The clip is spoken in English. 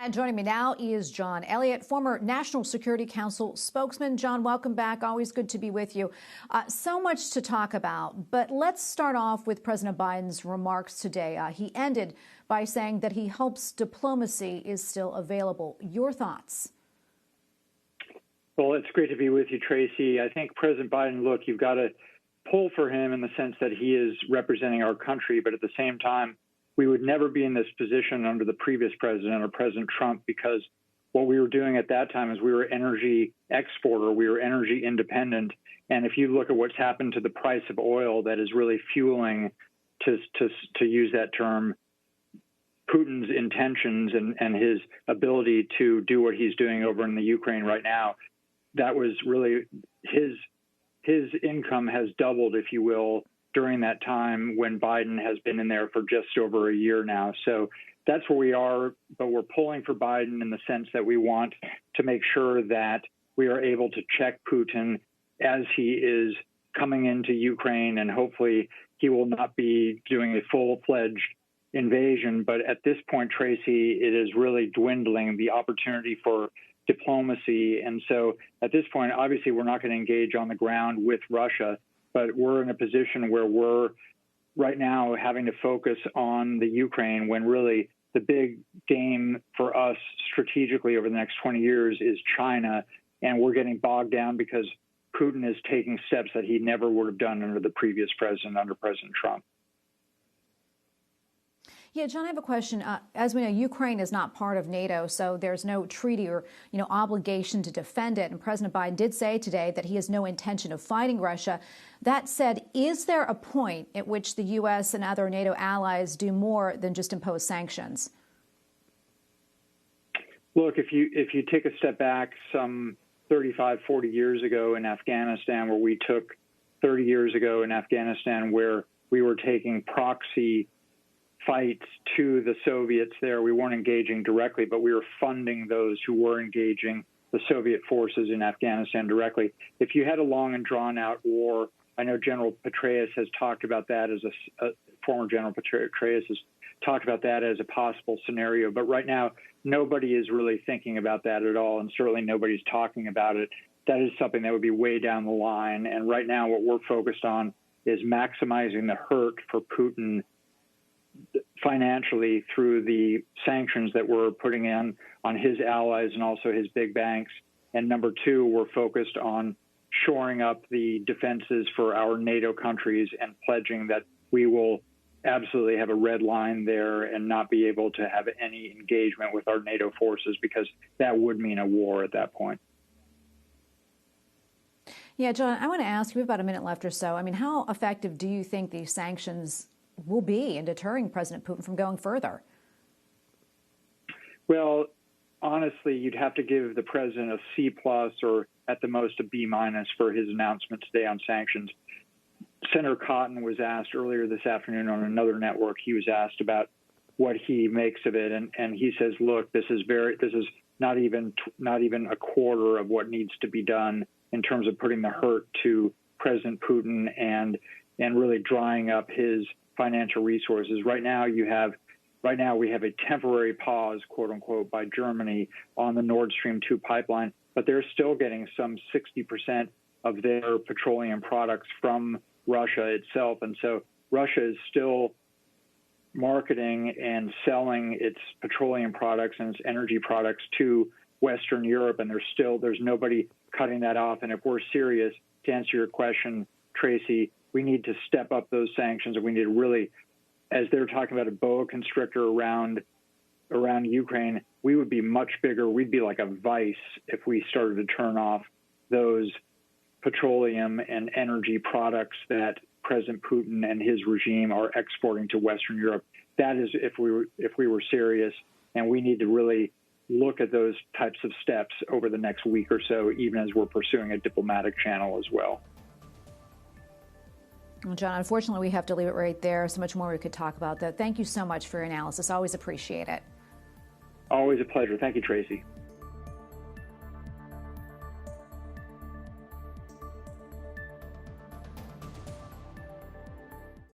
And joining me now is John Ullyot, former National Security Council Spokesman. John, welcome back. Always good to be with you. So much to talk about, but let's start off with President Biden's remarks today. He ended by saying that he hopes diplomacy is still available. Your thoughts? Well, it's great to be with you, Tracy. I think President Biden, look, you've got to pull for him in the sense that he is representing our country, but at the same time, we would never be in this position under the previous president or President Trump, because what we were doing at that time is we were energy exporter, we were energy independent. And if you look at what's happened to the price of oil, that is really fueling, to use that term, Putin's intentions and his ability to do what he's doing over in the Ukraine right now. That was really his income has doubled, if you will, during that time when Biden has been in there for just over a year now. So that's where we are, but we're pulling for Biden in the sense that we want to make sure that we are able to check Putin as he is coming into Ukraine, and hopefully he will not be doing a full-fledged invasion. But at this point, Tracy, it is really dwindling, the opportunity for diplomacy. And so at this point, obviously, we're not going to engage on the ground with Russia, but we're in a position where we're right now having to focus on the Ukraine, when really the big game for us strategically over the next 20 years is China. And we're getting bogged down because Putin is taking steps that he never would have done under the previous president, under President Trump. Yeah, John, I have a question. As we know, Ukraine is not part of NATO, so there's no treaty or, obligation to defend it. And President Biden did say today that he has no intention of fighting Russia. That said, is there a point at which the U.S. and other NATO allies do more than just impose sanctions? Look, if you take a step back some 35, 40 years ago in Afghanistan, where we took 30 years ago in Afghanistan, where we were taking proxy fights to the Soviets there. We weren't engaging directly, but we were funding those who were engaging the Soviet forces in Afghanistan directly. If you had a long and drawn-out war, I know General Petraeus has talked about that as former General Petraeus has talked about that as a possible scenario. But right now, nobody is really thinking about that at all, and certainly nobody's talking about it. That is something that would be way down the line. And right now, what we're focused on is maximizing the hurt for Putin financially through the sanctions that we're putting in on his allies and also his big banks. And number two, we're focused on shoring up the defenses for our NATO countries and pledging that we will absolutely have a red line there and not be able to have any engagement with our NATO forces, because that would mean a war at that point. Yeah, John, I want to ask you, we have about a minute left or so. I mean, how effective do you think these sanctions will be in deterring President Putin from going further? Well, honestly, you'd have to give the president a C+ or at the most a B- for his announcement today on sanctions. Senator Cotton was asked earlier this afternoon on another network. He was asked about what he makes of it, and he says, "Look, this is not even a quarter of what needs to be done in terms of putting the hurt to President Putin and really drying up his financial resources." Right now, we have a temporary pause, quote unquote, by Germany on the Nord Stream 2 pipeline, but they're still getting some 60% of their petroleum products from Russia itself. And so Russia is still marketing and selling its petroleum products and its energy products to Western Europe, and there's nobody cutting that off. And if we're serious, to answer your question, Tracy, we need to step up those sanctions, and we need to really, as they're talking about a boa constrictor around Ukraine, we would be much bigger. We'd be like a vice if we started to turn off those petroleum and energy products that President Putin and his regime are exporting to Western Europe. That is if we were serious, and we need to really look at those types of steps over the next week or so, even as we're pursuing a diplomatic channel as well. Well, John, unfortunately, we have to leave it right there. So much more we could talk about that. Thank you so much for your analysis. Always appreciate it. Always a pleasure. Thank you, Tracy.